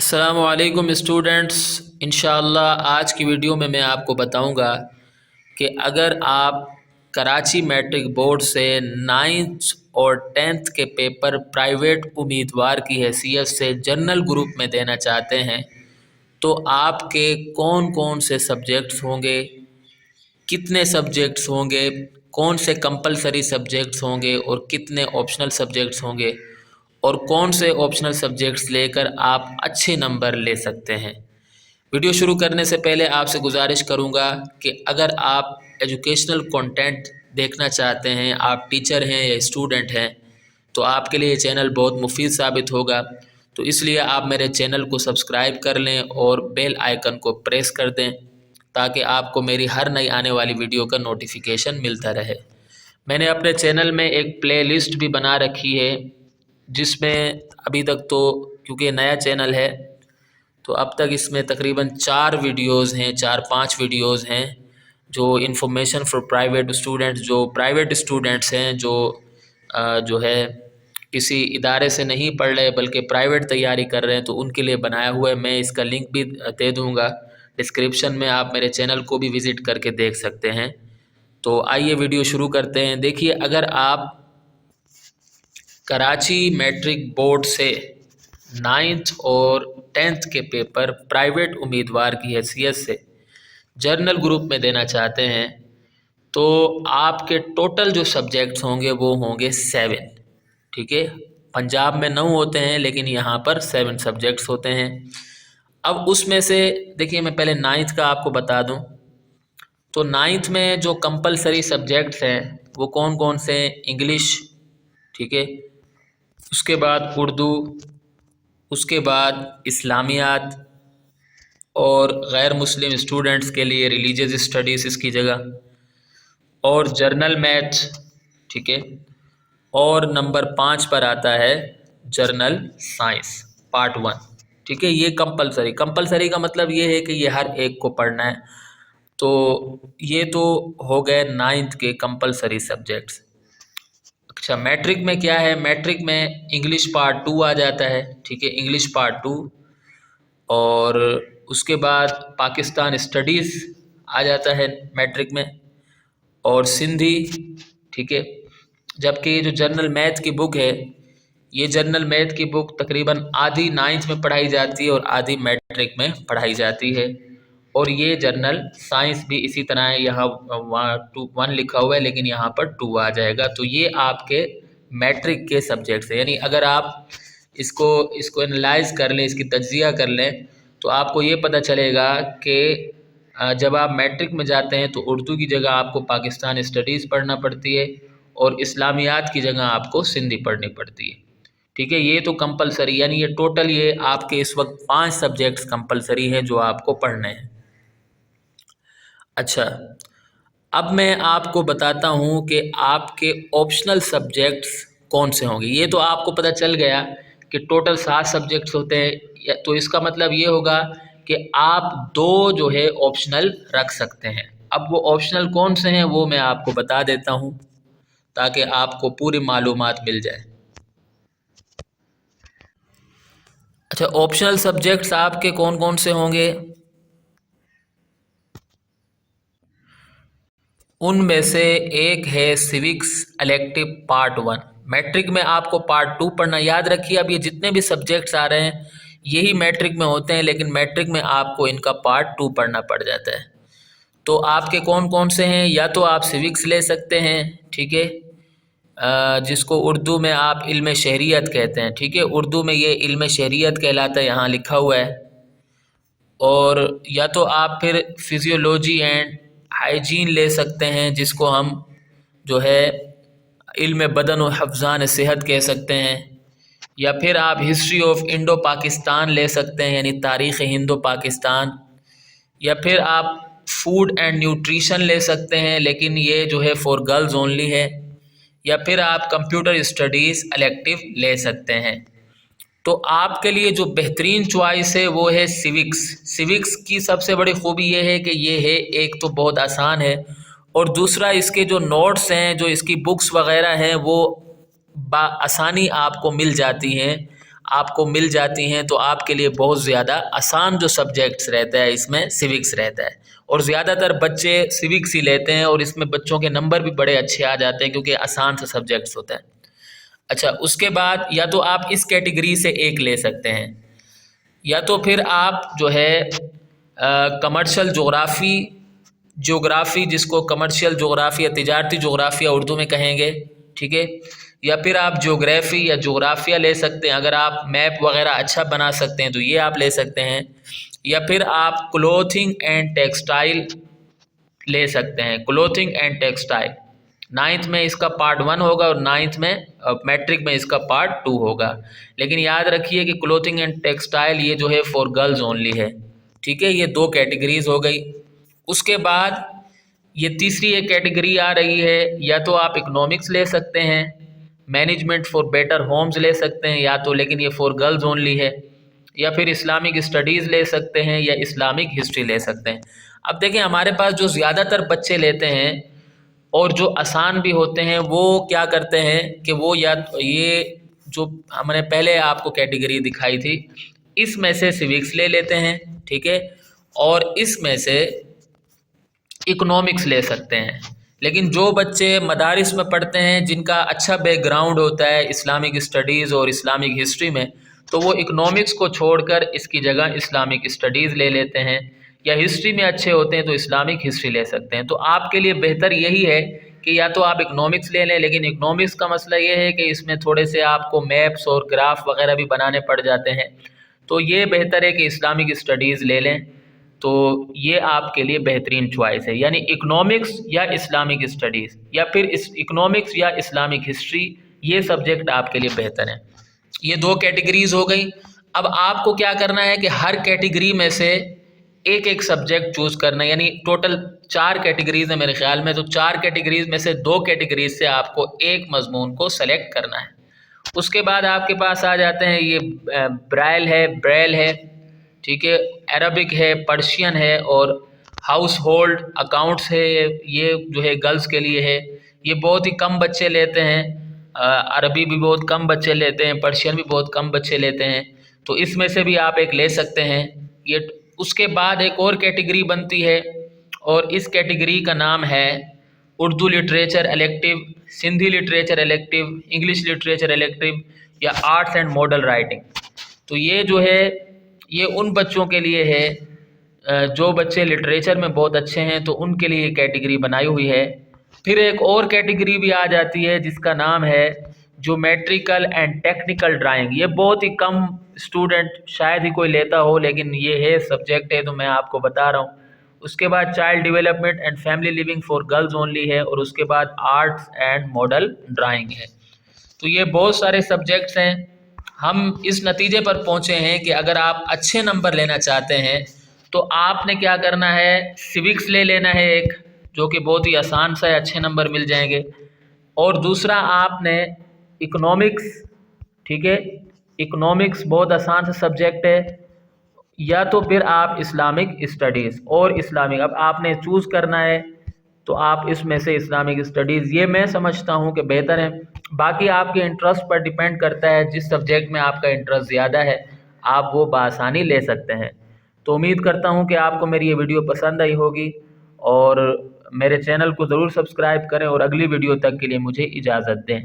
السلام علیکم اسٹوڈنٹس، انشاءاللہ آج کی ویڈیو میں آپ کو بتاؤں گا کہ اگر آپ کراچی میٹرک بورڈ سے 9th اور 10th کے پیپر پرائیویٹ امیدوار کی حیثیت سے جنرل گروپ میں دینا چاہتے ہیں تو آپ کے کون کون سے سبجیکٹس ہوں گے، کتنے سبجیکٹس ہوں گے، کون سے کمپلسری سبجیکٹس ہوں گے اور کتنے آپشنل سبجیکٹس ہوں گے، اور کون سے آپشنل سبجیکٹس لے کر آپ اچھے نمبر لے سکتے ہیں۔ ویڈیو شروع کرنے سے پہلے آپ سے گزارش کروں گا کہ اگر آپ ایجوکیشنل کنٹینٹ دیکھنا چاہتے ہیں، آپ ٹیچر ہیں یا اسٹوڈنٹ ہیں، تو آپ کے لیے یہ چینل بہت مفید ثابت ہوگا، تو اس لیے آپ میرے چینل کو سبسکرائب کر لیں اور بیل آئیکن کو پریس کر دیں تاکہ آپ کو میری ہر نئی آنے والی ویڈیو کا نوٹیفیکیشن ملتا رہے۔ میں نے اپنے چینل میں ایک پلے لسٹ بھی بنا رکھی ہے جس میں ابھی تک تو کیونکہ یہ نیا چینل ہے تو اب تک اس میں تقریباً 4 ویڈیوز ہیں، 4-5 ویڈیوز ہیں جو انفارمیشن فار پرائیویٹ اسٹوڈنٹس، جو پرائیویٹ اسٹوڈنٹس ہیں جو ہے کسی ادارے سے نہیں پڑھ رہے بلکہ پرائیویٹ تیاری کر رہے ہیں، تو ان کے لیے بنایا ہوا ہے۔ میں اس کا لنک بھی دے دوں گا ڈسکرپشن میں، آپ میرے چینل کو بھی وزٹ کر کے دیکھ سکتے ہیں۔ تو آئیے ویڈیو شروع کرتے ہیں۔ دیکھیے، اگر آپ کراچی میٹرک بورڈ سے 9th اور 10th کے پیپر پرائیویٹ امیدوار کی حیثیت سے جرنل گروپ میں دینا چاہتے ہیں تو آپ کے ٹوٹل جو سبجیکٹس ہوں گے وہ ہوں گے 7۔ ٹھیک ہے، پنجاب میں 9 ہوتے ہیں لیکن یہاں پر 7 سبجیکٹس ہوتے ہیں۔ اب اس میں سے دیکھیے، میں پہلے 9th کا آپ کو بتا دوں تو 9th میں جو کمپلسری سبجیکٹس ہیں وہ کون کون سے ہیں؟ انگلش، ٹھیک ہے، اس کے بعد اردو، اس کے بعد اسلامیات، اور غیر مسلم اسٹوڈنٹس کے لیے ریلیجیس اسٹڈیز اس کی جگہ، اور جرنل میتھ، ٹھیک ہے، اور نمبر 5 پر آتا ہے جرنل سائنس پارٹ 1۔ ٹھیک ہے، یہ کمپلسری کا مطلب یہ ہے کہ یہ ہر ایک کو پڑھنا ہے۔ تو یہ تو ہو گئے 9th کے کمپلسری سبجیکٹس۔ اچھا، میٹرک میں کیا ہے؟ میٹرک میں انگلش پارٹ 2 آ جاتا ہے، ٹھیک ہے، انگلش پارٹ 2، اور اس کے بعد پاکستان اسٹڈیز آ جاتا ہے میٹرک میں، اور سندھی، ٹھیک ہے۔ جبکہ یہ جو جنرل میتھ کی بک ہے، یہ جنرل میتھ کی بک تقریباً آدھی 9th میں پڑھائی جاتی ہے اور آدھی میٹرک میں پڑھائی جاتی ہے، اور یہ جرنل سائنس بھی اسی طرح ہے، یہاں 1 لکھا ہوا ہے لیکن یہاں پر 2 آ جائے گا۔ تو یہ آپ کے میٹرک کے سبجیکٹس ہیں، یعنی اگر آپ اس کو انالائز کر لیں، اس کی تجزیہ کر لیں تو آپ کو یہ پتہ چلے گا کہ جب آپ میٹرک میں جاتے ہیں تو اردو کی جگہ آپ کو پاکستان اسٹڈیز پڑھنا پڑتی ہے اور اسلامیات کی جگہ آپ کو سندھی پڑھنی پڑتی ہے، ٹھیک ہے۔ یہ تو کمپلسری، یعنی یہ ٹوٹل یہ آپ کے اس وقت 5 سبجیکٹس کمپلسری ہیں جو آپ کو پڑھنے ہیں۔ اچھا، اب میں آپ کو بتاتا ہوں کہ آپ کے آپشنل سبجیکٹس کون سے ہوں گے۔ یہ تو آپ کو پتہ چل گیا کہ ٹوٹل 7 سبجیکٹس ہوتے ہیں، تو اس کا مطلب یہ ہوگا کہ آپ 2 جو ہے آپشنل رکھ سکتے ہیں۔ اب وہ آپشنل کون سے ہیں وہ میں آپ کو بتا دیتا ہوں تاکہ آپ کو پوری معلومات مل جائے۔ اچھا، آپشنل سبجیکٹس آپ کے کون کون سے ہوں گے؟ ان میں سے ایک ہے سیوکس الیکٹو پارٹ 1۔ میٹرک میں آپ کو پارٹ 2 پڑھنا، یاد رکھیے اب یہ جتنے بھی سبجیکٹس آ رہے ہیں یہی میٹرک میں ہوتے ہیں، لیکن میٹرک میں آپ کو ان کا پارٹ 2 پڑھنا پڑ جاتا ہے۔ تو آپ کے کون کون سے ہیں؟ یا تو آپ سیوکس لے سکتے ہیں، ٹھیک ہے، جس کو اردو میں آپ علم شہریت کہتے ہیں، ٹھیک ہے، اردو میں یہ علم شہریت کہلاتا ہے، یہاں لکھا ہوا ہے۔ اور یا تو آپ پھر فزیولوجی اینڈ ہائیجین لے سکتے ہیں، جس کو ہم جو ہے علم بدن و حفظان صحت کہہ سکتے ہیں، یا پھر آپ ہسٹری آف انڈو پاکستان لے سکتے ہیں، یعنی تاریخ ہند و پاکستان، یا پھر آپ فوڈ اینڈ نیوٹریشن لے سکتے ہیں لیکن یہ جو ہے فار گرلز اونلی ہے، یا پھر آپ کمپیوٹر اسٹڈیز الیکٹیو لے سکتے ہیں۔ تو آپ کے لیے جو بہترین چوائس ہے وہ ہے سیوکس۔ سیوکس کی سب سے بڑی خوبی یہ ہے کہ یہ ہے، ایک تو بہت آسان ہے، اور دوسرا اس کے جو نوٹس ہیں، جو اس کی بکس وغیرہ ہیں وہ بآسانی آپ کو مل جاتی ہیں۔ آپ کو مل جاتی ہیں تو آپ کے لیے بہت زیادہ آسان جو سبجیکٹس رہتا ہے اس میں سیوکس رہتا ہے، اور زیادہ تر بچے سیوکس ہی لیتے ہیں، اور اس میں بچوں کے نمبر بھی بڑے اچھے آ جاتے ہیں کیونکہ آسان سا سبجیکٹس ہوتا ہے۔ اچھا، اس کے بعد یا تو آپ اس کیٹیگری سے ایک لے سکتے ہیں، یا تو پھر آپ جو ہے کمرشل جغرافی جس کو کمرشل جغرافی یا تجارتی جغرافیہ اردو میں کہیں گے، ٹھیک ہے، یا پھر آپ جغرافی یا جغرافیہ لے سکتے ہیں۔ اگر آپ میپ وغیرہ اچھا بنا سکتے ہیں تو یہ آپ لے سکتے ہیں، یا پھر آپ کلوتھنگ اینڈ ٹیکسٹائل لے سکتے ہیں، کلوتھنگ اینڈ ٹیکسٹائل 9th میں اس کا پارٹ 1 ہوگا اور 9th میں میٹرک میں اس کا پارٹ 2 ہوگا، لیکن یاد رکھیے کہ کلوتھنگ اینڈ ٹیکسٹائل یہ جو ہے فار گرلز اونلی ہے، ٹھیک ہے، یہ 2 کیٹیگریز ہو گئی۔ اس کے بعد یہ تیسری ایک کیٹیگری آ رہی ہے، یا تو آپ اکنامکس لے سکتے ہیں، مینجمنٹ فار بیٹر ہومز لے سکتے ہیں یا تو، لیکن یہ فار گرلز اونلی ہے، یا پھر اسلامک اسٹڈیز لے سکتے ہیں یا اسلامک ہسٹری لے سکتے ہیں۔ اب دیکھیں ہمارے پاس جو زیادہ تر بچے لیتے ہیں اور جو آسان بھی ہوتے ہیں وہ کیا کرتے ہیں کہ وہ یا یہ جو ہم نے پہلے آپ کو کیٹیگری دکھائی تھی اس میں سے سیوکس لے لیتے ہیں، ٹھیک ہے، اور اس میں سے اکنامکس لے سکتے ہیں۔ لیکن جو بچے مدارس میں پڑھتے ہیں جن کا اچھا بیک گراؤنڈ ہوتا ہے اسلامک اسٹڈیز اور اسلامک ہسٹری میں، تو وہ اکنامکس کو چھوڑ کر اس کی جگہ اسلامک اسٹڈیز لے لیتے ہیں، یا ہسٹری میں اچھے ہوتے ہیں تو اسلامک ہسٹری لے سکتے ہیں۔ تو آپ کے لیے بہتر یہی ہے کہ یا تو آپ اکنامکس لے لیں، لیکن اکنامکس کا مسئلہ یہ ہے کہ اس میں تھوڑے سے آپ کو میپس اور گراف وغیرہ بھی بنانے پڑ جاتے ہیں، تو یہ بہتر ہے کہ اسلامک اسٹڈیز لے لیں، تو یہ آپ کے لیے بہترین چوائس ہے، یعنی اکنامکس یا اسلامک اسٹڈیز، یا پھر اکنامکس یا اسلامک ہسٹری، یہ سبجیکٹ آپ کے لیے بہتر ہیں۔ یہ 2 کیٹیگریز ہو گئی۔ اب آپ کو کیا کرنا ہے کہ ہر کیٹیگری میں سے ایک ایک سبجیکٹ چوز کرنا ہے، یعنی ٹوٹل 4 کیٹیگریز ہیں میرے خیال میں، تو 4 کیٹیگریز میں سے 2 کیٹیگریز سے آپ کو ایک مضمون کو سلیکٹ کرنا ہے۔ اس کے بعد آپ کے پاس آ جاتے ہیں یہ بریل ہے، ٹھیک ہے، عربک ہے، پرشین ہے، اور ہاؤس ہولڈ اکاؤنٹس ہے، یہ جو ہے گرلز کے لیے ہے، یہ بہت ہی کم بچے لیتے ہیں، عربی بھی بہت کم بچے لیتے ہیں، پرشین بھی بہت کم بچے لیتے ہیں، تو اس میں سے بھی آپ ایک لے سکتے ہیں۔ یہ اس کے بعد ایک اور کیٹیگری بنتی ہے، اور اس کیٹیگری کا نام ہے Urdu literature elective, Sindhi literature elective, English literature elective, یا آرٹس اینڈ ماڈل رائٹنگ۔ تو یہ جو ہے یہ ان بچوں کے لیے ہے جو بچے لٹریچر میں بہت اچھے ہیں، تو ان کے لیے یہ کیٹیگری بنائی ہوئی ہے۔ پھر ایک اور کیٹیگری بھی آ جاتی ہے جس کا نام ہے جیومیٹریکل اینڈ ٹیکنیکل ڈرائنگ۔ یہ بہت ہی کم اسٹوڈنٹ شاید ہی کوئی لیتا ہو، لیکن یہ ہے سبجیکٹ ہے تو میں آپ کو بتا رہا ہوں۔ اس کے بعد child development and family living for girls only ہے، اور اس کے بعد آرٹس اینڈ ماڈل ڈرائنگ ہے۔ تو یہ بہت سارے سبجیکٹس ہیں۔ ہم اس نتیجے پر پہنچے ہیں کہ اگر آپ اچھے نمبر لینا چاہتے ہیں تو آپ نے کیا کرنا ہے، سیوکس لے لینا ہے ایک، جو کہ بہت ہی آسان سا ہے، اچھے نمبر مل جائیں گے، اور دوسرا آپ نے اکنامکس، ٹھیک ہے، اکنامکس بہت آسان سا سبجیکٹ ہے، یا تو پھر آپ اسلامک اسٹڈیز اور اسلامک، اب آپ نے چوز کرنا ہے تو آپ اس میں سے اسلامک اسٹڈیز، یہ میں سمجھتا ہوں کہ بہتر ہے۔ باقی آپ کے انٹرسٹ پر ڈیپینڈ کرتا ہے، جس سبجیکٹ میں آپ کا انٹرسٹ زیادہ ہے آپ وہ بآسانی لے سکتے ہیں۔ تو امید کرتا ہوں کہ آپ کو میری یہ ویڈیو پسند آئی ہوگی، اور میرے چینل کو ضرور سبسکرائب کریں، اور اگلی ویڈیو تک کے لیے مجھے اجازت دیں۔